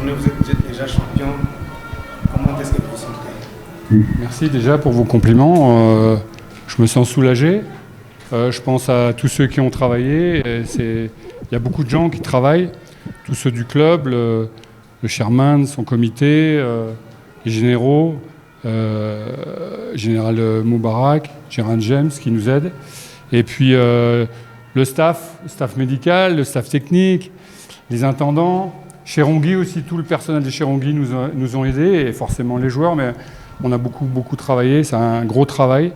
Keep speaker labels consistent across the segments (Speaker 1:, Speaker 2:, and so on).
Speaker 1: journée, vous êtes déjà champion. Comment est-ce que vous vous sentez?
Speaker 2: Merci déjà pour vos compliments. Je me sens soulagé. Je pense à tous ceux qui ont travaillé. Il y a beaucoup de gens qui travaillent, tous ceux du club, le chairman, son comité, les généraux, général Moubarak, Gérard James qui nous aide. Et puis le staff médical, le staff technique, les intendants. Cherongui aussi, tout le personnel de Cherongui nous ont aidés, et forcément les joueurs, mais on a beaucoup travaillé, c'est un gros travail.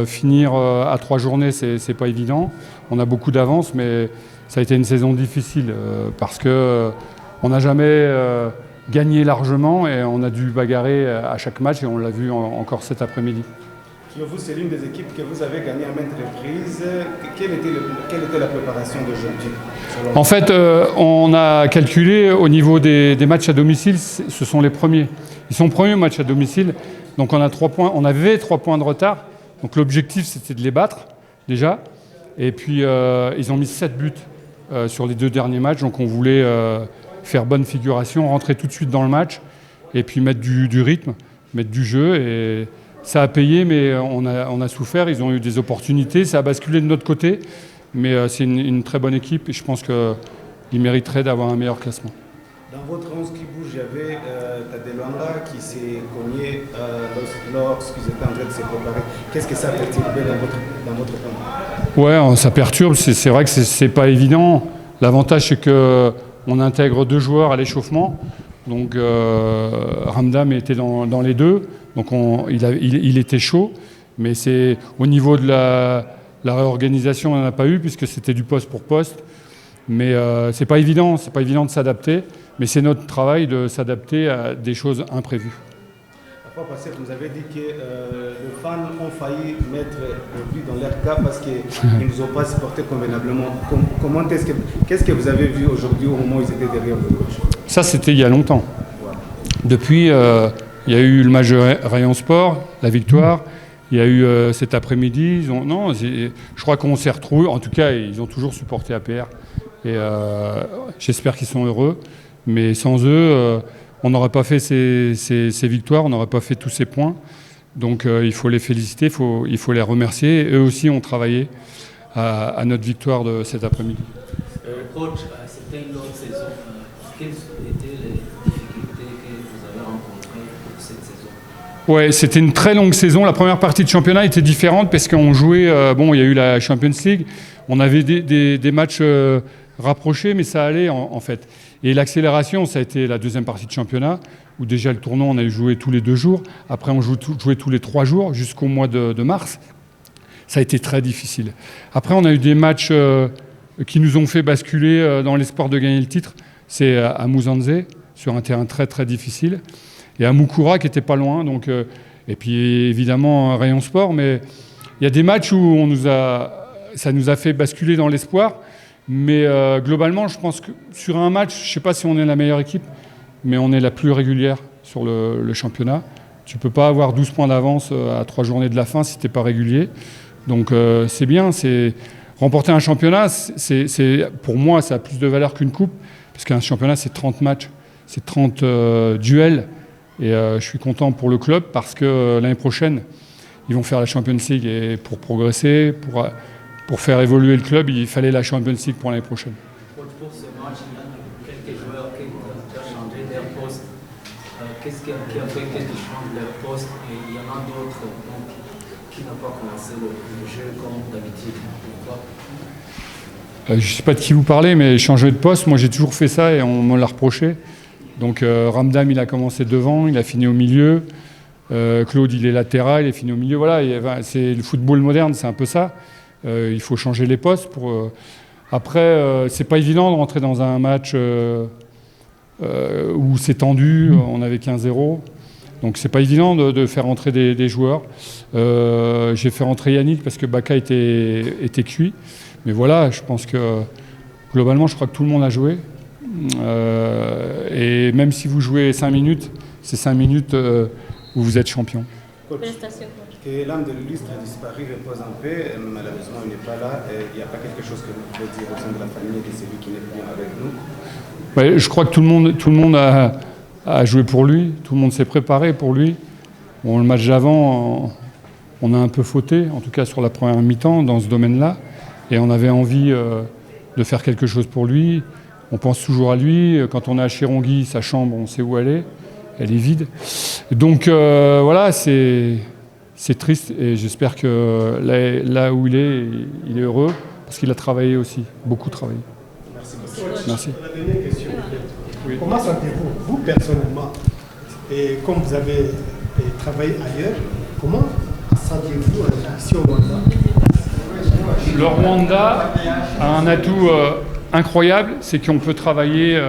Speaker 2: Finir à 3 journées, c'est pas évident. On a beaucoup d'avance, mais ça a été une saison difficile parce que on n'a jamais gagné largement et on a dû bagarrer à chaque match, et on l'a vu encore cet après-midi.
Speaker 1: Vous, c'est l'une des équipes que vous avez gagnées à maintes reprises. Quelle était la préparation d'aujourd'hui?
Speaker 2: En fait, on a calculé au niveau des matchs à domicile, ce sont les premiers. Ils sont premiers matchs à domicile, donc on a 3 points. On avait 3 points de retard, donc l'objectif c'était de les battre déjà. Et puis ils ont mis 7 buts sur les 2 derniers matchs, donc on voulait faire bonne figuration, rentrer tout de suite dans le match et puis mettre du rythme, mettre du jeu. Et ça a payé, mais on a souffert. Ils ont eu des opportunités, ça a basculé de notre côté, mais c'est une très bonne équipe et je pense qu'ils mériteraient d'avoir un meilleur classement.
Speaker 1: Dans votre 11 qui bouge, il y avait Tadej Luanda qui s'est cogné lorsqu'ils étaient en train de se préparer. Qu'est-ce que ça a perturbé dans votre plan?
Speaker 2: Ouais, ça perturbe. C'est vrai que c'est pas évident. L'avantage, c'est qu'on intègre 2 joueurs à l'échauffement. Donc Ramdam était dans les 2. Donc il était chaud. Mais c'est au niveau de la réorganisation, on n'en a pas eu puisque c'était du poste pour poste. Mais c'est pas évident de s'adapter. Mais c'est notre travail de s'adapter à des choses imprévues.
Speaker 1: La fois passée, vous avez dit que les fans ont failli mettre le but dans leur cas parce qu'ils ne nous ont pas supporté convenablement. Qu'est-ce que vous avez vu aujourd'hui au moment où ils étaient derrière le coach? Ça,
Speaker 2: c'était il y a longtemps.
Speaker 1: Voilà.
Speaker 2: Depuis, il y a eu le match de Rayon Sport, la victoire. Il y a eu cet après-midi. Je crois qu'on s'est retrouvés. En tout cas, ils ont toujours supporté APR. Et j'espère qu'ils sont heureux. Mais sans eux, on n'aurait pas fait ces victoires, on n'aurait pas fait tous ces points. Donc il faut les féliciter, il faut les remercier. Eux aussi ont travaillé à notre victoire de cet après-midi.
Speaker 3: Coach, c'était une longue saison. Quelles étaient les difficultés que vous avez rencontrées pour cette saison?
Speaker 2: Ouais, c'était une très longue saison. La première partie de championnat était différente parce qu'on jouait, il y a eu la Champions League, on avait des matchs rapprochés, mais ça allait en fait. Et l'accélération, ça a été la deuxième partie de championnat, où déjà le tournoi, on a joué tous les 2 jours. Après, on jouait tous les 3 jours jusqu'au mois de mars. Ça a été très difficile. Après, on a eu des matchs qui nous ont fait basculer dans l'espoir de gagner le titre. C'est à Musanze, sur un terrain très très difficile. Et à Moukoura, qui n'était pas loin. Donc, et puis évidemment, Rayon Sport. Mais il y a des matchs où ça nous a fait basculer dans l'espoir. Mais globalement, je pense que sur un match, je ne sais pas si on est la meilleure équipe, mais on est la plus régulière sur le championnat. Tu ne peux pas avoir 12 points d'avance à 3 journées de la fin si tu n'es pas régulier. Donc c'est bien. Remporter un championnat, pour moi, ça a plus de valeur qu'une coupe, parce qu'un championnat, c'est 30 matchs, c'est 30 duels. Et je suis content pour le club parce que l'année prochaine, ils vont faire la Champions League. Et pour progresser, pour faire évoluer le club, il fallait la Champions League pour l'année prochaine.
Speaker 3: Pour ce match, il y a quelques joueurs qui ont changé leur poste. Qu'est-ce qui a fait qu'ils changent leur poste? Et il y en a d'autres qui n'ont pas commencé le jeu comme d'habitude. Pourquoi?
Speaker 2: Je ne sais pas de qui vous parlez, mais changer de poste, moi j'ai toujours fait ça et on me l'a reproché. Donc Ramdam, il a commencé devant, il a fini au milieu. Claude, il est latéral, il est fini au milieu. Voilà, c'est le football moderne, c'est un peu ça. Il faut changer les postes. Après, c'est pas évident de rentrer dans un match où c'est tendu, on avait 15-0. Donc c'est pas évident de faire rentrer des joueurs. J'ai fait rentrer Yannick parce que Baka était cuit. Mais voilà, je pense que globalement, je crois que tout le monde a joué. Et même si vous jouez 5 minutes, c'est 5 minutes où vous êtes champion.
Speaker 1: Que l'âme de l'illustre a disparu, repose en paix. Malheureusement, il n'est pas là. Il n'y a pas quelque chose que vous pouvez dire au sein de la famille de celui qui n'est plus avec nous?
Speaker 2: Ouais, je crois que tout le monde a joué pour lui, tout le monde s'est préparé pour lui. Bon, le match d'avant, on a un peu fauté, en tout cas sur la première mi-temps, dans ce domaine-là. Et on avait envie de faire quelque chose pour lui. On pense toujours à lui. Quand on est à Chirongui, sa chambre, on sait où elle est. Elle est vide. Donc voilà, c'est triste. Et j'espère que là où il est heureux, parce qu'il a travaillé aussi, beaucoup travaillé. Merci.
Speaker 4: La dernière question. Oui. Comment sentez-vous, vous personnellement, et comme vous avez travaillé ailleurs, comment sentez-vous ici au Rwanda?
Speaker 2: Le Rwanda a un atout incroyable, c'est qu'on peut travailler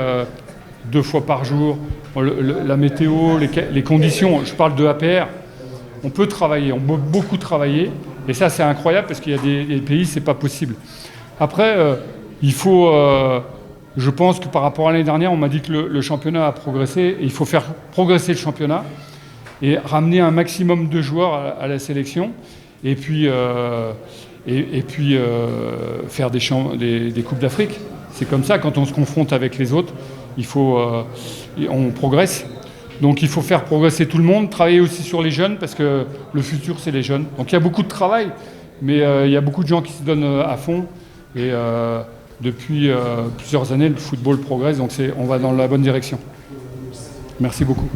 Speaker 2: 2 fois par jour. La météo, les conditions, je parle de APR, on peut travailler, on peut beaucoup travailler. Et ça, c'est incroyable parce qu'il y a des pays, c'est pas possible. Après, il faut... je pense que par rapport à l'année dernière, on m'a dit que le championnat a progressé. Et il faut faire progresser le championnat et ramener un maximum de joueurs à la sélection. Et puis, faire des Coupes d'Afrique. C'est comme ça, quand on se confronte avec les autres, on progresse. Donc il faut faire progresser tout le monde, travailler aussi sur les jeunes, parce que le futur, c'est les jeunes. Donc il y a beaucoup de travail, mais il y a beaucoup de gens qui se donnent à fond. Et depuis plusieurs années, le football progresse, donc on va dans la bonne direction. Merci beaucoup.